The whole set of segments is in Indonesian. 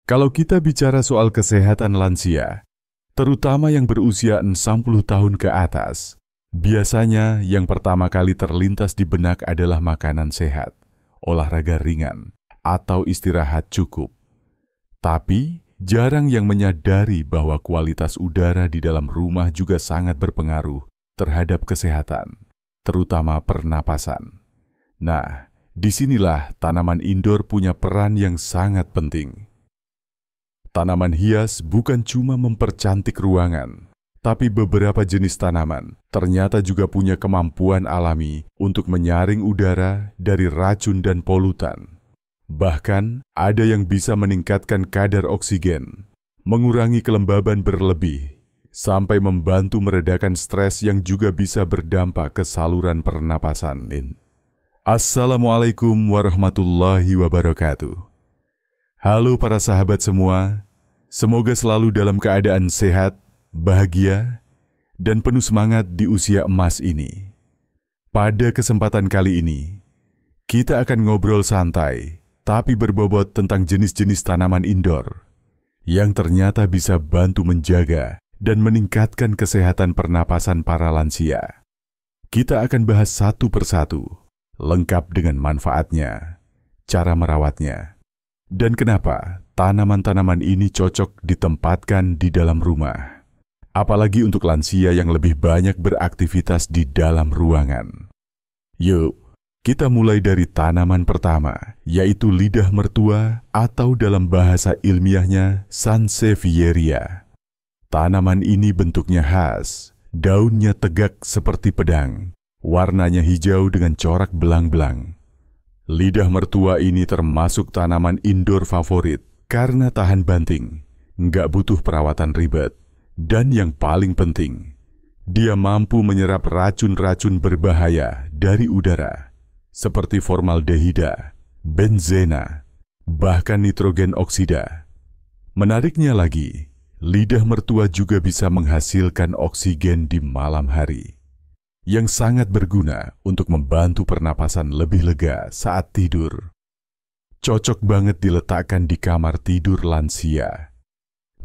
Kalau kita bicara soal kesehatan lansia, terutama yang berusia 60 tahun ke atas, biasanya yang pertama kali terlintas di benak adalah makanan sehat, olahraga ringan, atau istirahat cukup. Tapi, jarang yang menyadari bahwa kualitas udara di dalam rumah juga sangat berpengaruh terhadap kesehatan, terutama pernapasan. Nah, disinilah tanaman indoor punya peran yang sangat penting. Tanaman hias bukan cuma mempercantik ruangan, tapi beberapa jenis tanaman ternyata juga punya kemampuan alami untuk menyaring udara dari racun dan polutan. Bahkan, ada yang bisa meningkatkan kadar oksigen, mengurangi kelembaban berlebih, sampai membantu meredakan stres yang juga bisa berdampak ke saluran pernapasan. Assalamualaikum warahmatullahi wabarakatuh. Halo para sahabat semua, semoga selalu dalam keadaan sehat, bahagia, dan penuh semangat di usia emas ini. Pada kesempatan kali ini, kita akan ngobrol santai, tapi berbobot tentang jenis-jenis tanaman indoor yang ternyata bisa bantu menjaga dan meningkatkan kesehatan pernapasan para lansia. Kita akan bahas satu persatu, lengkap dengan manfaatnya, cara merawatnya, dan kenapa tanaman-tanaman ini cocok ditempatkan di dalam rumah. Apalagi untuk lansia yang lebih banyak beraktivitas di dalam ruangan. Yuk, kita mulai dari tanaman pertama, yaitu lidah mertua atau dalam bahasa ilmiahnya Sansevieria. Tanaman ini bentuknya khas, daunnya tegak seperti pedang, warnanya hijau dengan corak belang-belang. Lidah mertua ini termasuk tanaman indoor favorit karena tahan banting, nggak butuh perawatan ribet, dan yang paling penting, dia mampu menyerap racun-racun berbahaya dari udara, seperti formaldehida, benzena, bahkan nitrogen oksida. Menariknya lagi, lidah mertua juga bisa menghasilkan oksigen di malam hari, yang sangat berguna untuk membantu pernapasan lebih lega saat tidur. Cocok banget diletakkan di kamar tidur lansia.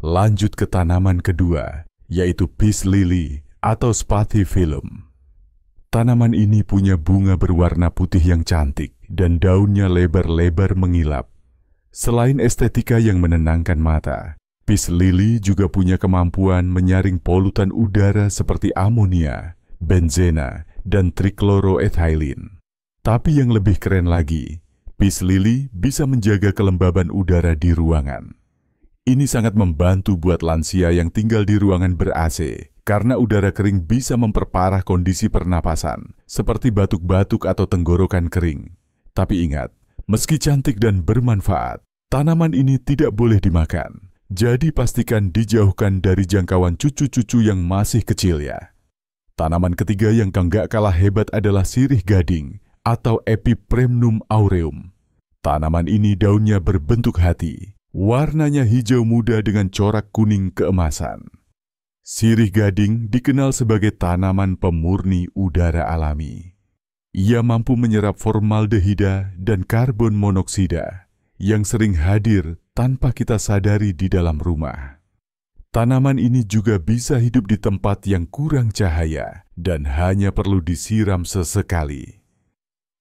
Lanjut ke tanaman kedua, yaitu peace lily atau spathiphyllum. Tanaman ini punya bunga berwarna putih yang cantik dan daunnya lebar-lebar mengilap. Selain estetika yang menenangkan mata, peace lily juga punya kemampuan menyaring polutan udara seperti amonia, benzena, dan trichloroethylene. Tapi yang lebih keren lagi, peace lily bisa menjaga kelembaban udara di ruangan. Ini sangat membantu buat lansia yang tinggal di ruangan ber-AC, karena udara kering bisa memperparah kondisi pernapasan, seperti batuk-batuk atau tenggorokan kering. Tapi ingat, meski cantik dan bermanfaat, tanaman ini tidak boleh dimakan. Jadi pastikan dijauhkan dari jangkauan cucu-cucu yang masih kecil ya. Tanaman ketiga yang gak kalah hebat adalah sirih gading atau Epipremnum aureum. Tanaman ini daunnya berbentuk hati, warnanya hijau muda dengan corak kuning keemasan. Sirih gading dikenal sebagai tanaman pemurni udara alami. Ia mampu menyerap formaldehida dan karbon monoksida yang sering hadir tanpa kita sadari di dalam rumah. Tanaman ini juga bisa hidup di tempat yang kurang cahaya dan hanya perlu disiram sesekali.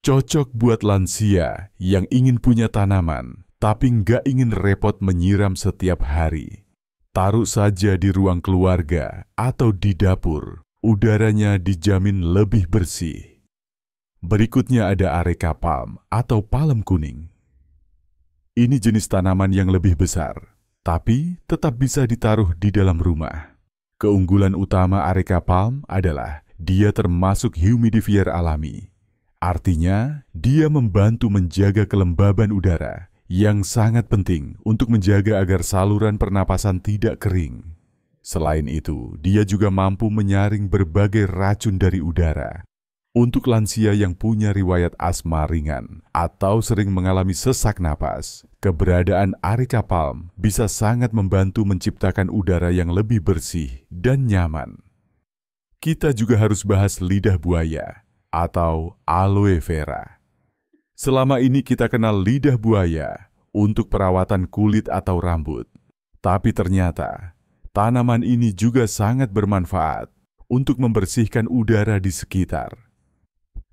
Cocok buat lansia yang ingin punya tanaman, tapi nggak ingin repot menyiram setiap hari. Taruh saja di ruang keluarga atau di dapur, udaranya dijamin lebih bersih. Berikutnya ada Areca palm atau palem kuning. Ini jenis tanaman yang lebih besar, tapi tetap bisa ditaruh di dalam rumah. Keunggulan utama Areca palm adalah dia termasuk humidifier alami. Artinya, dia membantu menjaga kelembaban udara yang sangat penting untuk menjaga agar saluran pernapasan tidak kering. Selain itu, dia juga mampu menyaring berbagai racun dari udara. Untuk lansia yang punya riwayat asma ringan atau sering mengalami sesak napas, keberadaan Areca palm bisa sangat membantu menciptakan udara yang lebih bersih dan nyaman. Kita juga harus bahas lidah buaya atau aloe vera. Selama ini kita kenal lidah buaya untuk perawatan kulit atau rambut. Tapi ternyata, tanaman ini juga sangat bermanfaat untuk membersihkan udara di sekitar.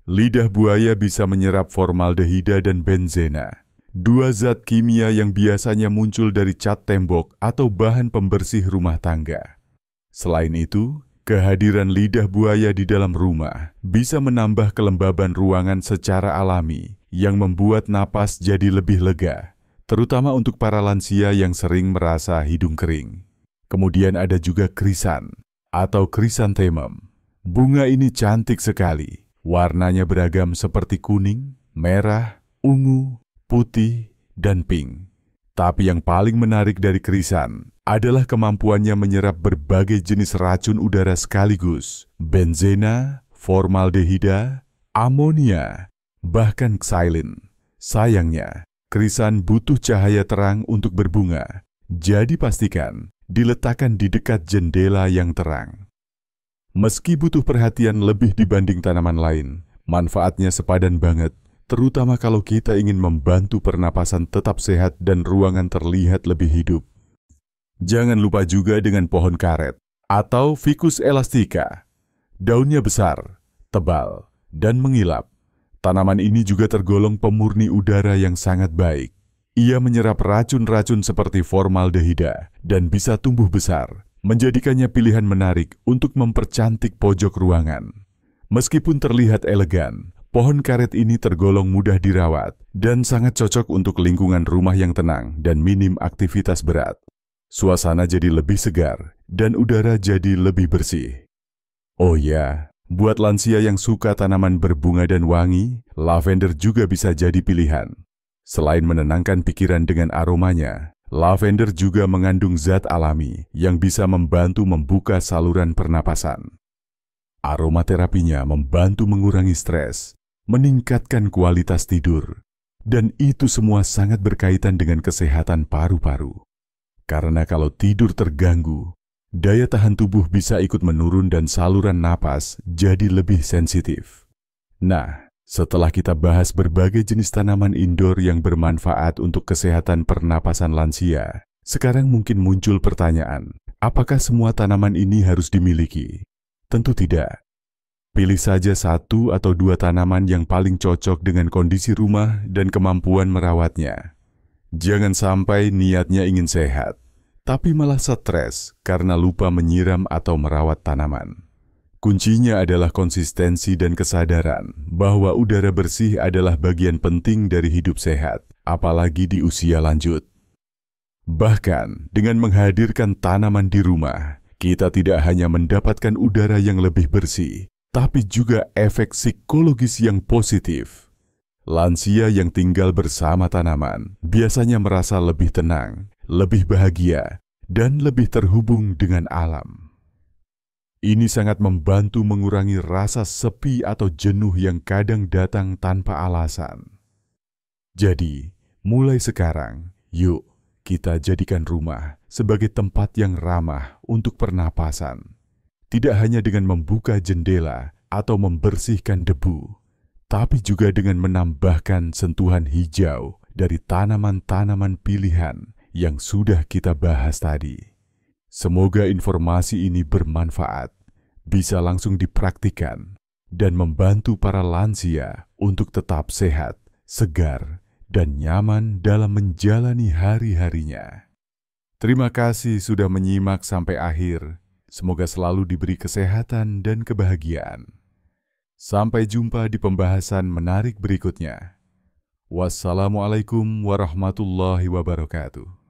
Lidah buaya bisa menyerap formaldehida dan benzena, dua zat kimia yang biasanya muncul dari cat tembok atau bahan pembersih rumah tangga. Selain itu, kehadiran lidah buaya di dalam rumah bisa menambah kelembaban ruangan secara alami yang membuat napas jadi lebih lega, terutama untuk para lansia yang sering merasa hidung kering. Kemudian ada juga krisan atau krisantemum. Bunga ini cantik sekali. Warnanya beragam seperti kuning, merah, ungu, putih, dan pink. Tapi yang paling menarik dari krisan adalah kemampuannya menyerap berbagai jenis racun udara sekaligus. Benzena, formaldehida, amonia, bahkan xylin. Sayangnya, krisan butuh cahaya terang untuk berbunga. Jadi pastikan diletakkan di dekat jendela yang terang. Meski butuh perhatian lebih dibanding tanaman lain, manfaatnya sepadan banget, terutama kalau kita ingin membantu pernapasan tetap sehat dan ruangan terlihat lebih hidup. Jangan lupa juga dengan pohon karet atau Ficus elastica. Daunnya besar, tebal, dan mengilap. Tanaman ini juga tergolong pemurni udara yang sangat baik. Ia menyerap racun-racun seperti formaldehida dan bisa tumbuh besar, menjadikannya pilihan menarik untuk mempercantik pojok ruangan. Meskipun terlihat elegan, pohon karet ini tergolong mudah dirawat dan sangat cocok untuk lingkungan rumah yang tenang dan minim aktivitas berat. Suasana jadi lebih segar dan udara jadi lebih bersih. Oh ya, buat lansia yang suka tanaman berbunga dan wangi, lavender juga bisa jadi pilihan. Selain menenangkan pikiran dengan aromanya, lavender juga mengandung zat alami yang bisa membantu membuka saluran pernapasan. Aromaterapinya membantu mengurangi stres, meningkatkan kualitas tidur, dan itu semua sangat berkaitan dengan kesehatan paru-paru. Karena kalau tidur terganggu, daya tahan tubuh bisa ikut menurun dan saluran napas jadi lebih sensitif. Nah, setelah kita bahas berbagai jenis tanaman indoor yang bermanfaat untuk kesehatan pernapasan lansia, sekarang mungkin muncul pertanyaan, apakah semua tanaman ini harus dimiliki? Tentu tidak. Pilih saja satu atau dua tanaman yang paling cocok dengan kondisi rumah dan kemampuan merawatnya. Jangan sampai niatnya ingin sehat, tapi malah stres karena lupa menyiram atau merawat tanaman. Kuncinya adalah konsistensi dan kesadaran bahwa udara bersih adalah bagian penting dari hidup sehat, apalagi di usia lanjut. Bahkan, dengan menghadirkan tanaman di rumah, kita tidak hanya mendapatkan udara yang lebih bersih, tapi juga efek psikologis yang positif. Lansia yang tinggal bersama tanaman biasanya merasa lebih tenang, lebih bahagia, dan lebih terhubung dengan alam. Ini sangat membantu mengurangi rasa sepi atau jenuh yang kadang datang tanpa alasan. Jadi, mulai sekarang, yuk kita jadikan rumah sebagai tempat yang ramah untuk pernapasan. Tidak hanya dengan membuka jendela atau membersihkan debu, tapi juga dengan menambahkan sentuhan hijau dari tanaman-tanaman pilihan yang sudah kita bahas tadi. Semoga informasi ini bermanfaat, bisa langsung dipraktikkan, dan membantu para lansia untuk tetap sehat, segar, dan nyaman dalam menjalani hari-harinya. Terima kasih sudah menyimak sampai akhir. Semoga selalu diberi kesehatan dan kebahagiaan. Sampai jumpa di pembahasan menarik berikutnya. Wassalamualaikum warahmatullahi wabarakatuh.